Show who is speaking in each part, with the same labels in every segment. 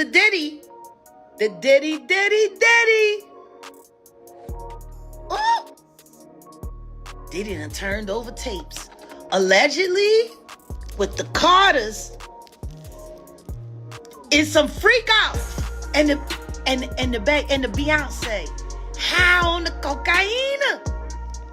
Speaker 1: The Diddy. The Diddy. Oh! Diddy done turned over tapes. Allegedly, with the Carters, in some freak off. And the Beyonce. High on the cocaine.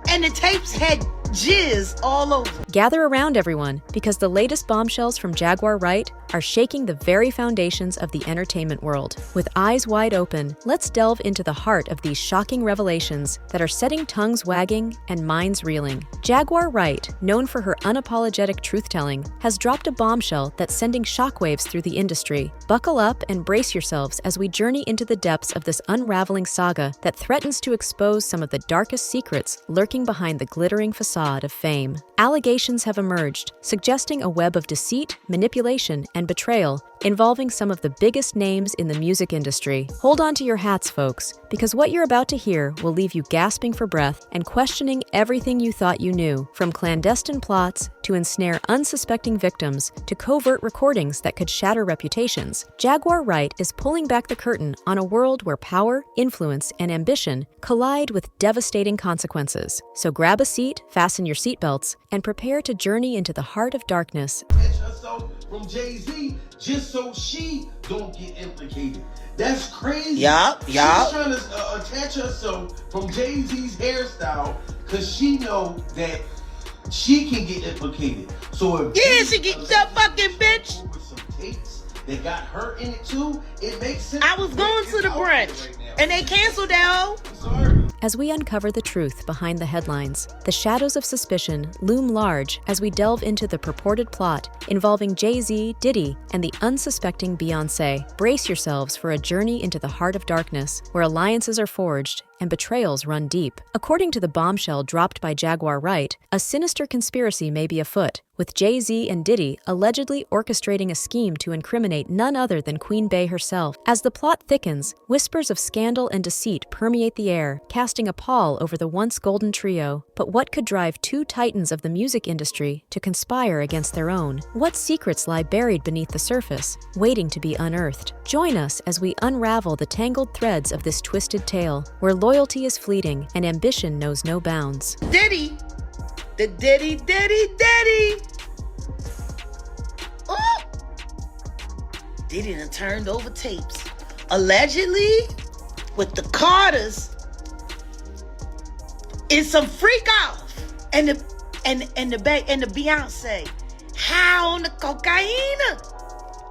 Speaker 1: And the tapes had jizz all over.
Speaker 2: Gather around, everyone, because the latest bombshells from Jaguar Wright are shaking the very foundations of the entertainment world. With eyes wide open, let's delve into the heart of these shocking revelations that are setting tongues wagging and minds reeling. Jaguar Wright, known for her unapologetic truth-telling, has dropped a bombshell that's sending shockwaves through the industry. Buckle up and brace yourselves as we journey into the depths of this unraveling saga that threatens to expose some of the darkest secrets lurking behind the glittering facade of fame. Allegations have emerged, suggesting a web of deceit, manipulation, and betrayal involving some of the biggest names in the music industry. Hold on to your hats, folks, because what you're about to hear will leave you gasping for breath and questioning everything you thought you knew, from clandestine plots to ensnare unsuspecting victims to covert recordings that could shatter reputations. Jaguar Wright is pulling back the curtain on a world where power, influence, and ambition collide with devastating consequences. So grab a seat, fasten your seatbelts, and prepare to journey into the heart of darkness.
Speaker 3: From Jay-Z just so she don't get implicated. That's crazy.
Speaker 1: Yup.
Speaker 3: She's trying to attach herself from Jay-Z's hairstyle because she know that she can get implicated. So if
Speaker 1: she get that fucking bitch.
Speaker 3: Over some tapes that got her in it too, it makes sense.
Speaker 1: I was going to the brunch and they canceled that.
Speaker 3: I'm sorry.
Speaker 2: As we uncover the truth behind the headlines, the shadows of suspicion loom large as we delve into the purported plot involving Jay-Z, Diddy, and the unsuspecting Beyonce. Brace yourselves for a journey into the heart of darkness, where alliances are forged and betrayals run deep. According to the bombshell dropped by Jaguar Wright, a sinister conspiracy may be afoot, with Jay-Z and Diddy allegedly orchestrating a scheme to incriminate none other than Queen Bey herself. As the plot thickens, whispers of scandal and deceit permeate the air, casting a pall over the once golden trio. But what could drive two titans of the music industry to conspire against their own? What secrets lie buried beneath the surface, waiting to be unearthed? Join us as we unravel the tangled threads of this twisted tale, where loyalty is fleeting and ambition knows no bounds.
Speaker 1: Diddy. The Diddy. Oh! Diddy done turned over tapes. Allegedly, with the Carters, in some freak off. And the Beyonce. High on the cocaine.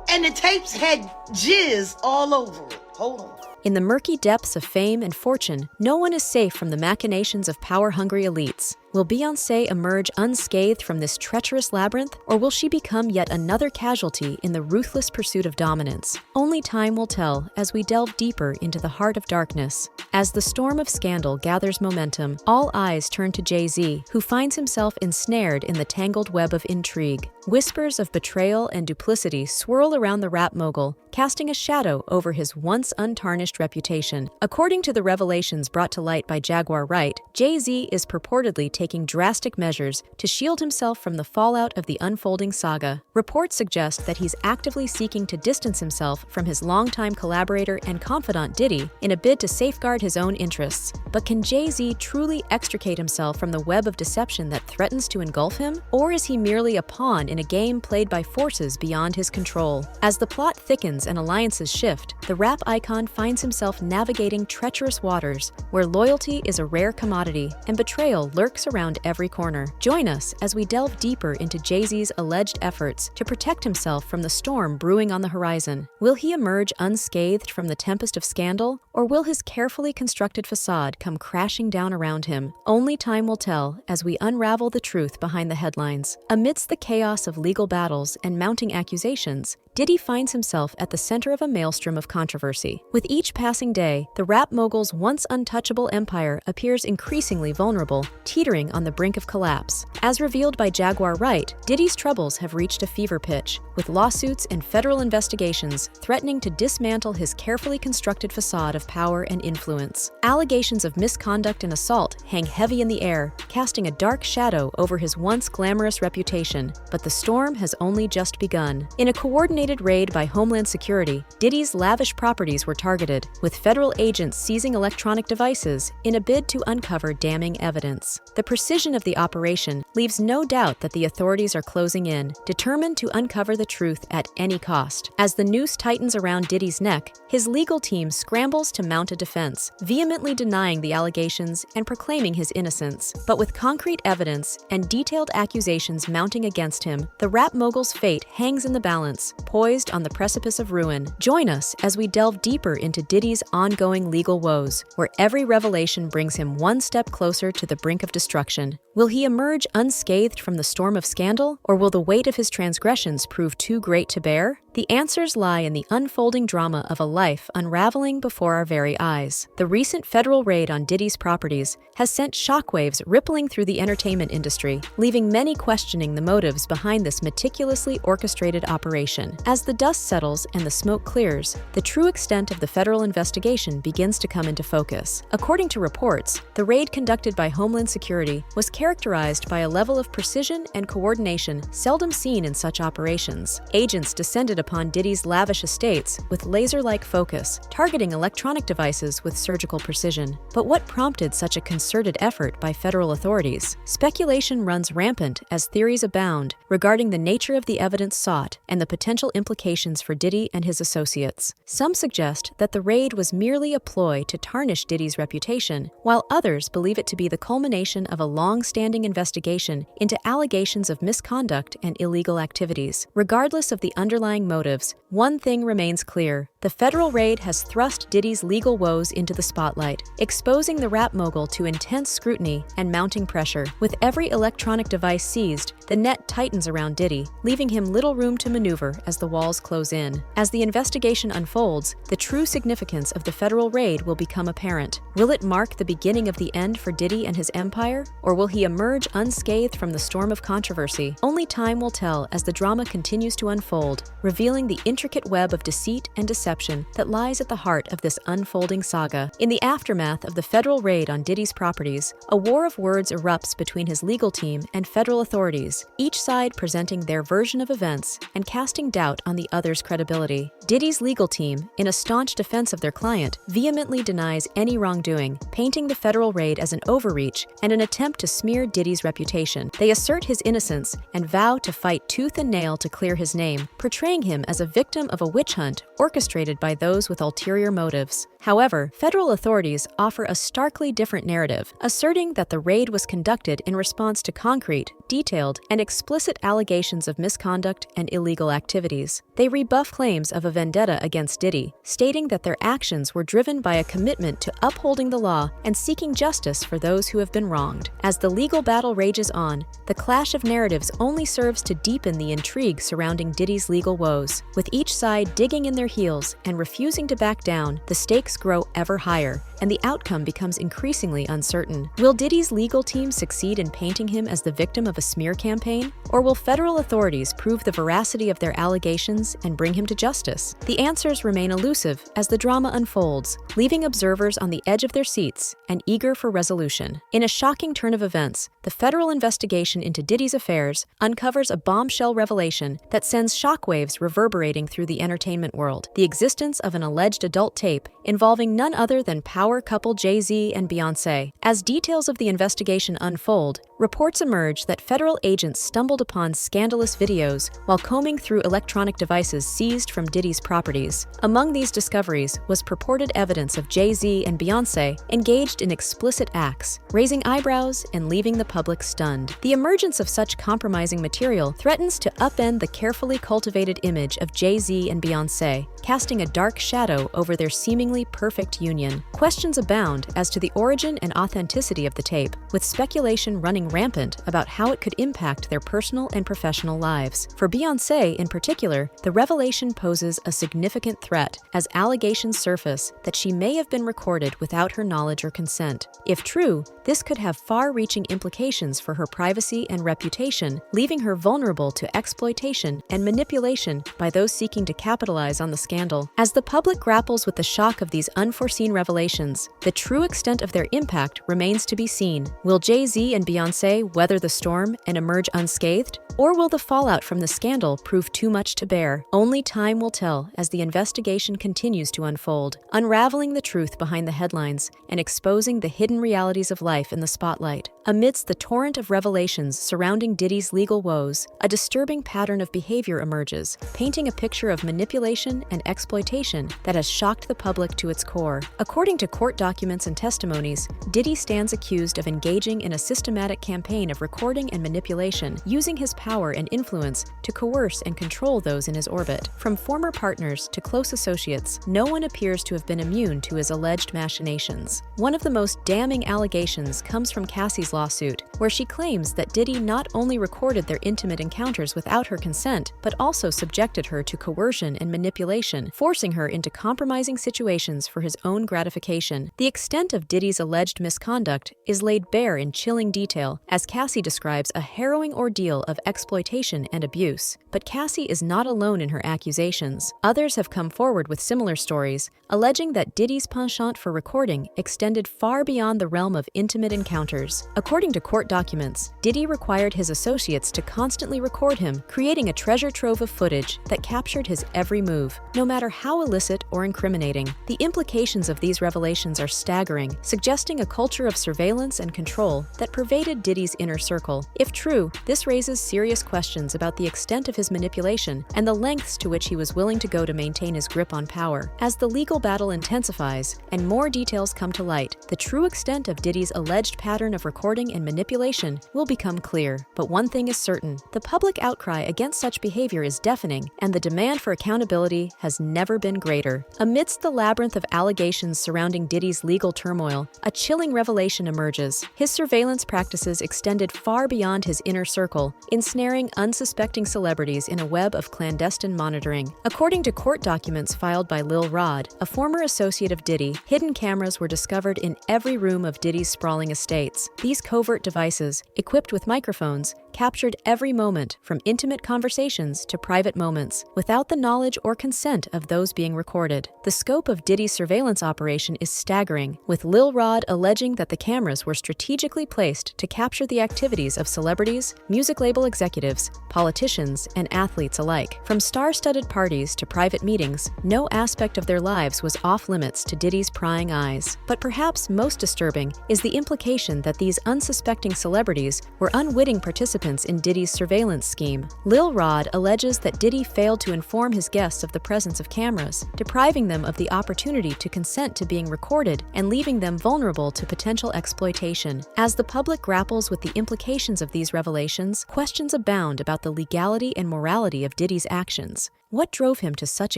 Speaker 1: And the tapes had jizz all over it. Hold on.
Speaker 2: In the murky depths of fame and fortune, no one is safe from the machinations of power-hungry elites. Will Beyonce emerge unscathed from this treacherous labyrinth, or will she become yet another casualty in the ruthless pursuit of dominance? Only time will tell as we delve deeper into the heart of darkness. As the storm of scandal gathers momentum, all eyes turn to Jay-Z, who finds himself ensnared in the tangled web of intrigue. Whispers of betrayal and duplicity swirl around the rap mogul, casting a shadow over his once untarnished reputation. According to the revelations brought to light by Jaguar Wright, Jay-Z is purportedly taking drastic measures to shield himself from the fallout of the unfolding saga. Reports suggest that he's actively seeking to distance himself from his longtime collaborator and confidant Diddy in a bid to safeguard his own interests. But can Jay-Z truly extricate himself from the web of deception that threatens to engulf him? Or is he merely a pawn in a game played by forces beyond his control? As the plot thickens and alliances shift, the rap icon finds himself navigating treacherous waters where loyalty is a rare commodity and betrayal lurks around every corner. Join us as we delve deeper into Jay-Z's alleged efforts to protect himself from the storm brewing on the horizon. Will he emerge unscathed from the tempest of scandal, or will his carefully constructed facade come crashing down around him? Only time will tell as we unravel the truth behind the headlines. Amidst the chaos of legal battles and mounting accusations, Diddy finds himself at the center of a maelstrom of controversy. With each passing day, the rap mogul's once untouchable empire appears increasingly vulnerable, teetering on the brink of collapse. As revealed by Jaguar Wright, Diddy's troubles have reached a fever pitch, with lawsuits and federal investigations threatening to dismantle his carefully constructed facade of power and influence. Allegations of misconduct and assault hang heavy in the air, casting a dark shadow over his once glamorous reputation. But the storm has only just begun. In a coordinated coordinated raid by Homeland Security, Diddy's lavish properties were targeted, with federal agents seizing electronic devices in a bid to uncover damning evidence. The precision of the operation leaves no doubt that the authorities are closing in, determined to uncover the truth at any cost. As the noose tightens around Diddy's neck, his legal team scrambles to mount a defense, vehemently denying the allegations and proclaiming his innocence. But with concrete evidence and detailed accusations mounting against him, the rap mogul's fate hangs in the balance, poised on the precipice of ruin. Join us as we delve deeper into Diddy's ongoing legal woes, where every revelation brings him one step closer to the brink of destruction. Will he emerge unscathed from the storm of scandal, or will the weight of his transgressions prove too great to bear? The answers lie in the unfolding drama of a life unraveling before our very eyes. The recent federal raid on Diddy's properties has sent shockwaves rippling through the entertainment industry, leaving many questioning the motives behind this meticulously orchestrated operation. As the dust settles and the smoke clears, the true extent of the federal investigation begins to come into focus. According to reports, the raid conducted by Homeland Security was characterized by a level of precision and coordination seldom seen in such operations. Agents descended upon Diddy's lavish estates with laser-like focus, targeting electronic devices with surgical precision. But what prompted such a concerted effort by federal authorities? Speculation runs rampant as theories abound regarding the nature of the evidence sought and the potential implications for Diddy and his associates. Some suggest that the raid was merely a ploy to tarnish Diddy's reputation, while others believe it to be the culmination of a long-standing investigation into allegations of misconduct and illegal activities. Regardless of the underlying motives, one thing remains clear: the federal raid has thrust Diddy's legal woes into the spotlight, exposing the rap mogul to intense scrutiny and mounting pressure. With every electronic device seized, the net tightens around Diddy, leaving him little room to maneuver as the walls close in. As the investigation unfolds, the true significance of the federal raid will become apparent. Will it mark the beginning of the end for Diddy and his empire, or will he emerge unscathed from the storm of controversy? Only time will tell as the drama continues to unfold, revealing the intricate web of deceit and deception that lies at the heart of this unfolding saga. In the aftermath of the federal raid on Diddy's properties, a war of words erupts between his legal team and federal authorities, each side presenting their version of events and casting doubt on the other's credibility. Diddy's legal team, in a staunch defense of their client, vehemently denies any wrongdoing, painting the federal raid as an overreach and an attempt to smear Diddy's reputation. They assert his innocence and vow to fight tooth and nail to clear his name, portraying him as a victim of a witch hunt orchestrated by those with ulterior motives. However, federal authorities offer a starkly different narrative, asserting that the raid was conducted in response to concrete, detailed, and explicit allegations of misconduct and illegal activities. They rebuff claims of a vendetta against Diddy, stating that their actions were driven by a commitment to upholding the law and seeking justice for those who have been wronged. As the legal battle rages on, the clash of narratives only serves to deepen the intrigue surrounding Diddy's legal woes. With each side digging in their heels and refusing to back down, the stakes grow ever higher, and the outcome becomes increasingly uncertain. Will Diddy's legal team succeed in painting him as the victim of a smear campaign? Or will federal authorities prove the veracity of their allegations and bring him to justice? The answers remain elusive as the drama unfolds, leaving observers on the edge of their seats and eager for resolution. In a shocking turn of events, the federal investigation into Diddy's affairs uncovers a bombshell revelation that sends shockwaves reverberating through the entertainment world: the existence of an alleged adult tape involving none other than power couple Jay-Z and Beyonce. As details of the investigation unfold, reports emerge that federal agents stumbled upon scandalous videos while combing through electronic devices seized from Diddy's properties. Among these discoveries was purported evidence of Jay-Z and Beyonce engaged in explicit acts, raising eyebrows and leaving the public stunned. The emergence of such compromising material threatens to upend the carefully cultivated image of Jay-Z and Beyonce, casting a dark shadow over their seemingly perfect union. Questions abound as to the origin and authenticity of the tape, with speculation running rampant about how it could impact their personal and professional lives. For Beyonce in particular, the revelation poses a significant threat as allegations surface that she may have been recorded without her knowledge or consent. If true, this could have far-reaching implications for her privacy and reputation, leaving her vulnerable to exploitation and manipulation by those seeking to capitalize on the scandal. As the public grapples with the shock of of these unforeseen revelations, the true extent of their impact remains to be seen. Will Jay-Z and Beyonce weather the storm and emerge unscathed? Or will the fallout from the scandal prove too much to bear? Only time will tell as the investigation continues to unfold, unraveling the truth behind the headlines and exposing the hidden realities of life in the spotlight. Amidst the torrent of revelations surrounding Diddy's legal woes, a disturbing pattern of behavior emerges, painting a picture of manipulation and exploitation that has shocked the public to its core. According to court documents and testimonies, Diddy stands accused of engaging in a systematic campaign of recording and manipulation, using his power and influence to coerce and control those in his orbit. From former partners to close associates, no one appears to have been immune to his alleged machinations. One of the most damning allegations comes from Cassie's lawsuit, where she claims that Diddy not only recorded their intimate encounters without her consent, but also subjected her to coercion and manipulation, forcing her into compromising situations for his own gratification. The extent of Diddy's alleged misconduct is laid bare in chilling detail, as Cassie describes a harrowing ordeal of exploitation and abuse. But Cassie is not alone in her accusations. Others have come forward with similar stories, alleging that Diddy's penchant for recording extended far beyond the realm of intimate encounters. According to court documents, Diddy required his associates to constantly record him, creating a treasure trove of footage that captured his every move, no matter how illicit or incriminating. The implications of these revelations are staggering, suggesting a culture of surveillance and control that pervaded Diddy's inner circle. If true, this raises serious questions about the extent of his manipulation and the lengths to which he was willing to go to maintain his grip on power. As the legal battle intensifies and more details come to light, the true extent of Diddy's alleged pattern of recording and manipulation will become clear. But one thing is certain: the public outcry against such behavior is deafening, and the demand for accountability has never been greater. Amidst the labyrinth of allegations surrounding Diddy's legal turmoil, a chilling revelation emerges. His surveillance practices extended far beyond his inner circle, ensnaring unsuspecting celebrities in a web of clandestine monitoring. According to court documents filed by Lil Rod, a former associate of Diddy, hidden cameras were discovered in every room of Diddy's sprawling estates. These covert devices, equipped with microphones, captured every moment, from intimate conversations to private moments, without the knowledge or consent of those being recorded. The scope of Diddy's surveillance operation is staggering, with Lil Rod alleging that the cameras were strategically placed to capture the activities of celebrities, music label executives, politicians, and athletes alike. From star-studded parties to private meetings, no aspect of their lives was off-limits to Diddy's prying eyes. But perhaps most disturbing is the implication that these unsuspecting celebrities were unwitting participants in Diddy's surveillance scheme. Lil Rod alleges that Diddy failed to inform his guests of the presence of cameras, depriving them of the opportunity to consent to being recorded and leaving them vulnerable to potential exploitation. As the public grapples with the implications of these revelations, questions abound about the legality and morality of Diddy's actions. What drove him to such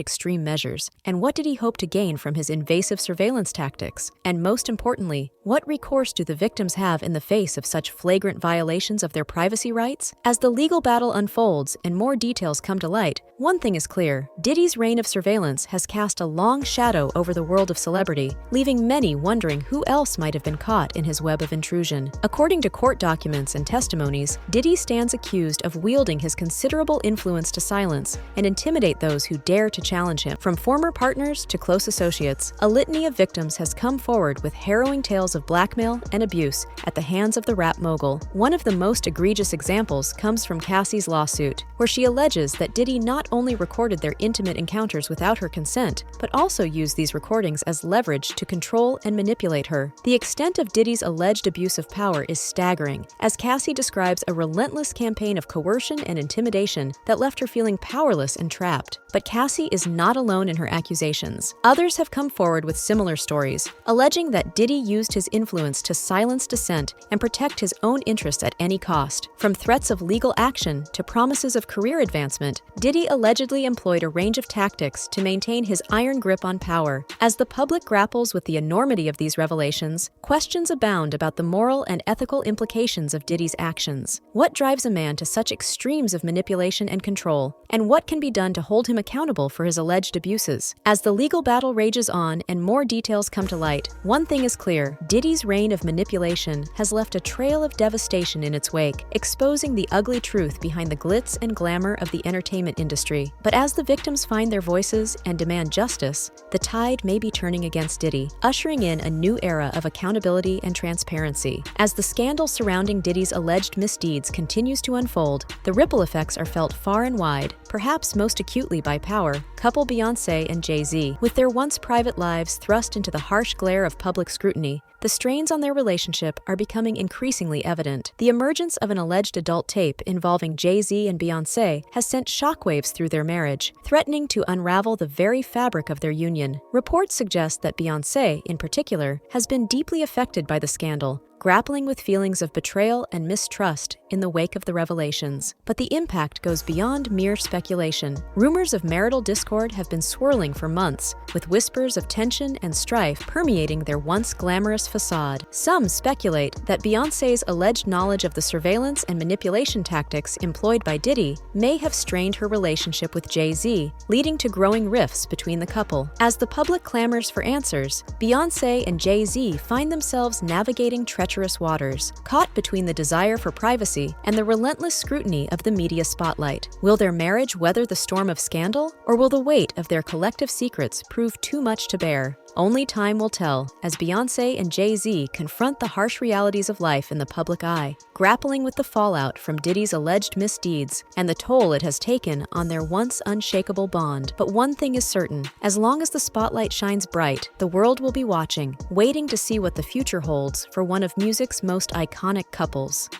Speaker 2: extreme measures, and what did he hope to gain from his invasive surveillance tactics? And most importantly, what recourse do the victims have in the face of such flagrant violations of their privacy rights? As the legal battle unfolds and more details come to light, one thing is clear: Diddy's reign of surveillance has cast a long shadow over the world of celebrity, leaving many wondering who else might have been caught in his web of intrusion. According to court documents and testimonies, Diddy stands accused of wielding his considerable influence to silence and intimidate those who dare to challenge him. From former partners to close associates, a litany of victims has come forward with harrowing tales of blackmail and abuse at the hands of the rap mogul. One of the most egregious examples comes from Cassie's lawsuit, where she alleges that Diddy not only recorded their intimate encounters without her consent, but also used these recordings as leverage to control and manipulate her. The extent of Diddy's alleged abuse of power is staggering, as Cassie describes a relentless campaign of coercion and intimidation that left her feeling powerless and trapped. But Cassie is not alone in her accusations. Others have come forward with similar stories, alleging that Diddy used his influence to silence dissent and protect his own interests at any cost. From threats of legal action to promises of career advancement, Diddy allegedly employed a range of tactics to maintain his iron grip on power. As the public grapples with the enormity of these revelations, questions abound about the moral and ethical implications of Diddy's actions. What drives a man to such extremes of manipulation and control? And what can be done to hold him accountable for his alleged abuses? As the legal battle rages on and more details come to light, one thing is clear: Diddy's reign of manipulation has left a trail of devastation in its wake, exposing the ugly truth behind the glitz and glamour of the entertainment industry. industry. But as the victims find their voices and demand justice, the tide may be turning against Diddy, ushering in a new era of accountability and transparency. As the scandal surrounding Diddy's alleged misdeeds continues to unfold, the ripple effects are felt far and wide, perhaps most acutely by power couple Beyonce and Jay-Z. With their once private lives thrust into the harsh glare of public scrutiny, the strains on their relationship are becoming increasingly evident. The emergence of an alleged adult tape involving Jay-Z and Beyonce has sent shockwaves through their marriage, threatening to unravel the very fabric of their union. Reports suggest that Beyonce, in particular, has been deeply affected by the scandal, grappling with feelings of betrayal and mistrust in the wake of the revelations. But the impact goes beyond mere speculation. Rumors of marital discord have been swirling for months, with whispers of tension and strife permeating their once glamorous facade. Some speculate that Beyonce's alleged knowledge of the surveillance and manipulation tactics employed by Diddy may have strained her relationship with Jay-Z, leading to growing rifts between the couple. As the public clamors for answers, Beyonce and Jay-Z find themselves navigating treacherous waters, caught between the desire for privacy and the relentless scrutiny of the media spotlight. Will their marriage weather the storm of scandal, or will the weight of their collective secrets prove too much to bear? Only time will tell as Beyonce and Jay-Z confront the harsh realities of life in the public eye, grappling with the fallout from Diddy's alleged misdeeds and the toll it has taken on their once unshakable bond. But one thing is certain: as long as the spotlight shines bright, the world will be watching, waiting to see what the future holds for one of music's most iconic couples.